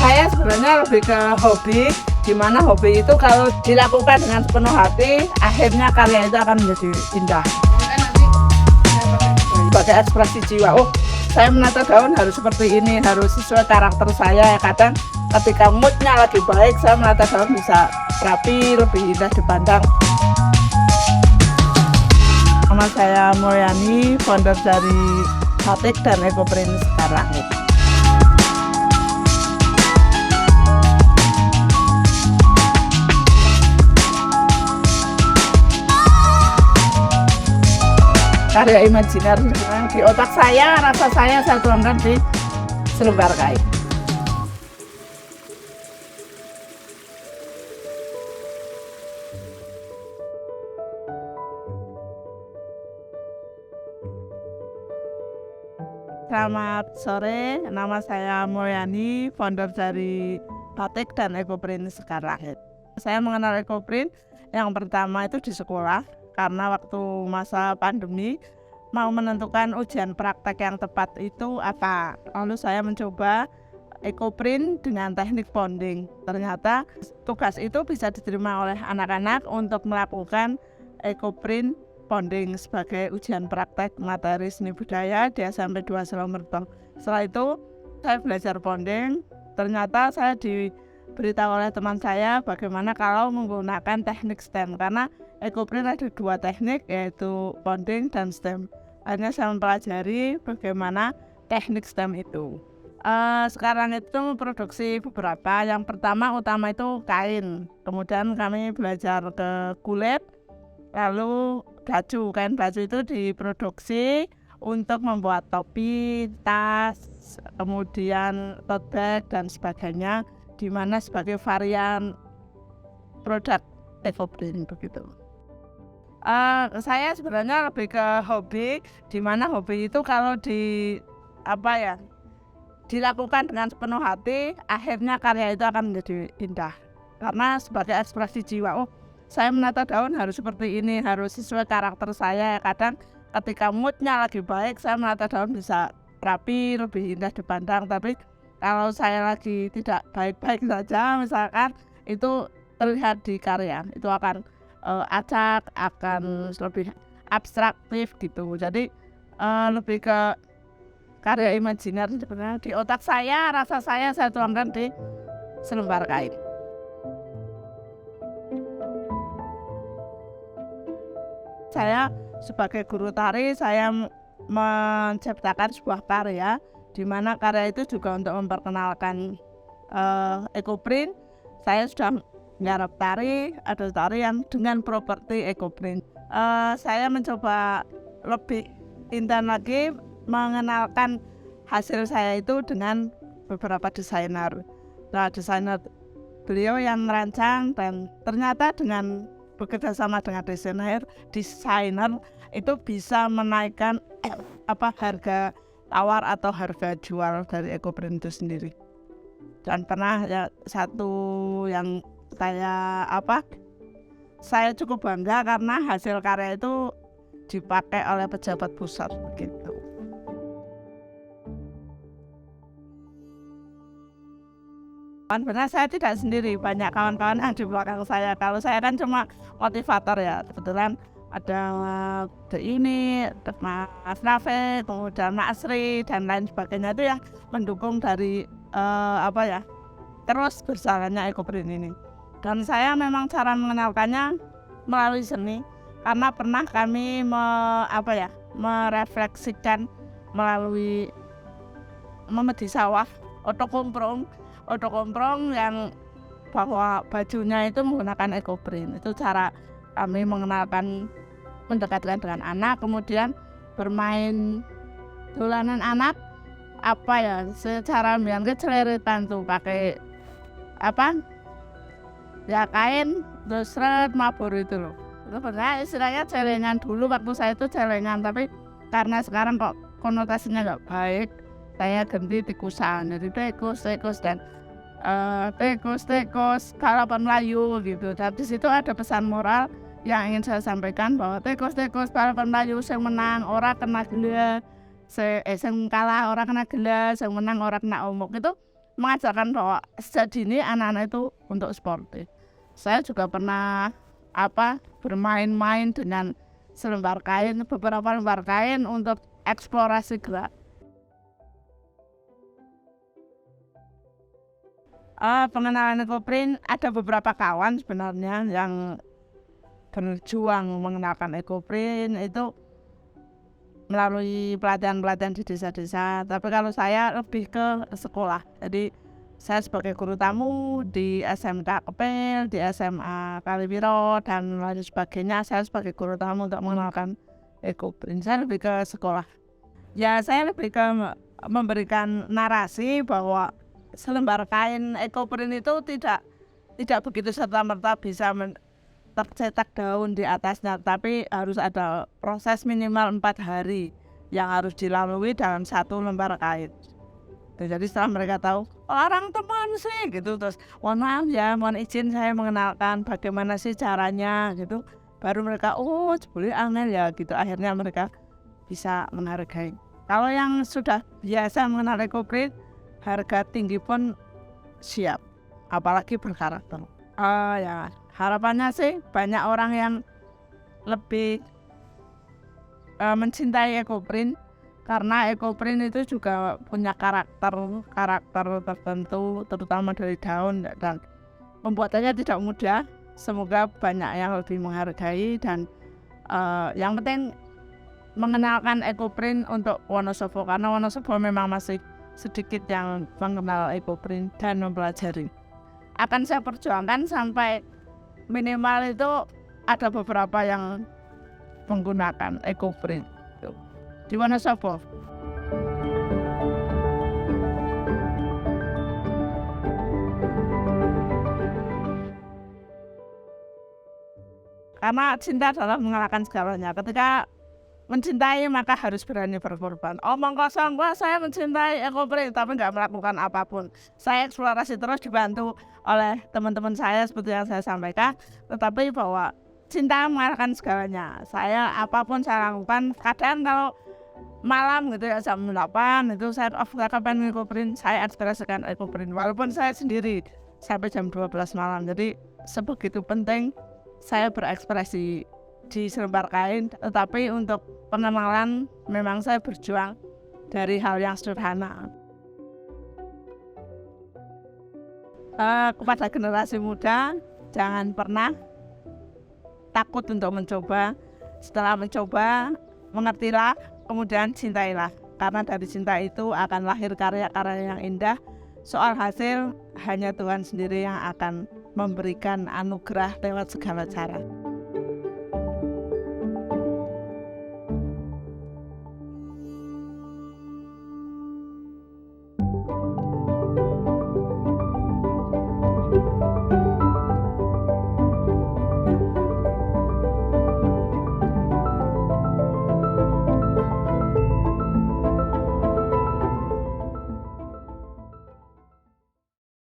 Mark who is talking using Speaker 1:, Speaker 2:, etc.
Speaker 1: Saya sebenarnya lebih ke hobi, di mana hobi itu kalau dilakukan dengan sepenuh hati, akhirnya karya itu akan menjadi indah. Sebagai ekspresi jiwa, oh saya menata daun harus seperti ini, harus sesuai karakter saya. Kadang ketika moodnya lagi baik, saya menata daun bisa rapi, lebih indah dipandang. Nama saya Mulyani, founder dari Batik dan Ecoprint sekarang. Karya imajiner di otak saya, rasa saya tuangkan di selembar kain. Selamat sore, nama saya Mulyani, founder dari Batik dan Ecoprint sekarang. Saya mengenal Ecoprint yang pertama itu di sekolah, karena waktu masa pandemi mau menentukan ujian praktek yang tepat itu apa. Lalu saya mencoba Ecoprint dengan teknik bonding. Ternyata tugas itu bisa diterima oleh anak-anak untuk melakukan Ecoprint bonding sebagai ujian praktek materi seni budaya di SMP 2 Selamerto. Setelah itu saya belajar bonding. Ternyata saya diberitahu oleh teman saya bagaimana kalau menggunakan teknik STEM, karena Ecoprint ada dua teknik, yaitu bonding dan STEM. Akhirnya saya mempelajari bagaimana teknik STEM itu. Sekarang itu produksi beberapa. Yang pertama utama itu kain. Kemudian kami belajar ke kulit, lalu baju. Kain baju itu diproduksi untuk membuat topi, tas, kemudian tote bag dan sebagainya, di mana sebagai varian produk Ecoprint begitu. Saya sebenarnya lebih ke hobi, di mana hobi itu kalau dilakukan dengan sepenuh hati, akhirnya karya itu akan menjadi indah. Karena sebagai ekspresi jiwa, oh saya menata daun harus seperti ini, harus sesuai karakter saya. Kadang ketika moodnya lagi baik, saya menata daun bisa rapi, lebih indah dipandang. Tapi kalau saya lagi tidak baik-baik saja, misalkan, itu terlihat di karya, itu akan acak, akan lebih abstraktif gitu. Jadi lebih ke karya imajiner sebenarnya di otak saya, rasa saya tuangkan di selembar kain. Saya sebagai guru tari, saya menciptakan sebuah karya, di mana karya itu juga untuk memperkenalkan Ecoprint. Saya sudah menggarap tari, ada tarian dengan properti Ecoprint. Saya mencoba lebih intens lagi mengenalkan hasil saya itu dengan beberapa desainer. Nah, desainer beliau yang merancang, dan ternyata dengan bekerja sama dengan desainer itu bisa menaikkan harga tawar atau harga jual dari Ecoprint itu sendiri. Dan pernah satu yang saya cukup bangga karena hasil karya itu dipakai oleh pejabat pusat begitu. Sebenarnya saya tidak sendiri, banyak kawan-kawan yang di belakang saya. Kalau saya kan cuma motivator ya, kebetulan ada Mas Rafe, kemudian Mas Sri dan lain sebagainya, itu yang mendukung dari terus berjalannya Ecoprint ini. Dan saya memang cara mengenalkannya melalui seni, karena pernah kami merefleksikan melalui memedi sawah, oto komprong yang bahwa bajunya itu menggunakan Ecoprint. Itu cara kami mendekatkan dengan anak, kemudian bermain dolanan anak, secara biar keceleritan tuh pakai kain terus mabur itu loh. Itu sebenarnya istilahnya celengan dulu, waktu saya itu celengan, tapi karena sekarang kok konotasinya nggak baik, saya ganti tikusan, jadi tikus dan tikus balapan Melayu gitu. Dan di situ ada pesan moral yang ingin saya sampaikan, bahwa tikus balapan Melayu, yang menang ora kena gila, sing kalah ora kena gelas, sing menang ora kena omok. Itu mengajarkan bahwa sejak dini anak-anak itu untuk sportif. Saya juga pernah bermain-main dengan beberapa lembar kain untuk eksplorasi gerak. Pengenalan ekoprint, ada beberapa kawan sebenarnya yang berjuang mengenalkan ekoprint itu melalui pelatihan-pelatihan di desa-desa. Tapi kalau saya lebih ke sekolah. Jadi saya sebagai guru tamu di SMK Kepel, di SMA Kaliwiro dan lain sebagainya, saya sebagai guru tamu untuk mengenalkan ekoprint. Saya lebih ke sekolah. Ya, saya lebih ke memberikan narasi bahwa selembar kain ekoprint itu tidak begitu serta-merta bisa tercetak daun di atasnya, tapi harus ada proses minimal 4 hari yang harus dilalui dalam satu lembar kain. Jadi setelah mereka tahu, orang teman sih gitu, terus mohon izin saya mengenalkan bagaimana sih caranya gitu, baru mereka boleh angel ya gitu, akhirnya mereka bisa menghargai. Kalau yang sudah biasa mengenal ekoprint, harga tinggi pun siap, apalagi berkarakter. Ya harapannya sih banyak orang yang lebih mencintai ekoprint, karena ekoprint itu juga punya karakter tertentu, terutama dari daun, dan pembuatannya tidak mudah. Semoga banyak yang lebih menghargai dan yang penting mengenalkan ekoprint untuk Wonosobo, karena Wonosobo memang masih sedikit yang mengenal ekoprint dan mempelajari. Akan saya perjuangkan sampai minimal itu ada beberapa yang menggunakan ekoprint di Wonosobo. Karena cinta adalah mengalahkan segalanya. Ketika mencintai maka harus berani berkorban. Omong kosong, wah saya mencintai ekoprint tapi nggak melakukan apapun. Saya eksplorasi terus dibantu oleh teman-teman saya seperti yang saya sampaikan. Tetapi bahwa cinta mengalahkan segalanya. Saya apapun saya lakukan. Kadang kalau malam gitu ya jam 8 itu saya kapan ekoprint, saya ekspresikan ekoprint. Walaupun saya sendiri sampai jam 12 malam. Jadi sebegitu penting saya berekspresi di selembar kain, tetapi untuk pengenalan memang saya berjuang dari hal yang sederhana. Kepada generasi muda, jangan pernah takut untuk mencoba. Setelah mencoba, mengertilah, kemudian cintailah. Karena dari cinta itu akan lahir karya-karya yang indah. Soal hasil, hanya Tuhan sendiri yang akan memberikan anugerah lewat segala cara.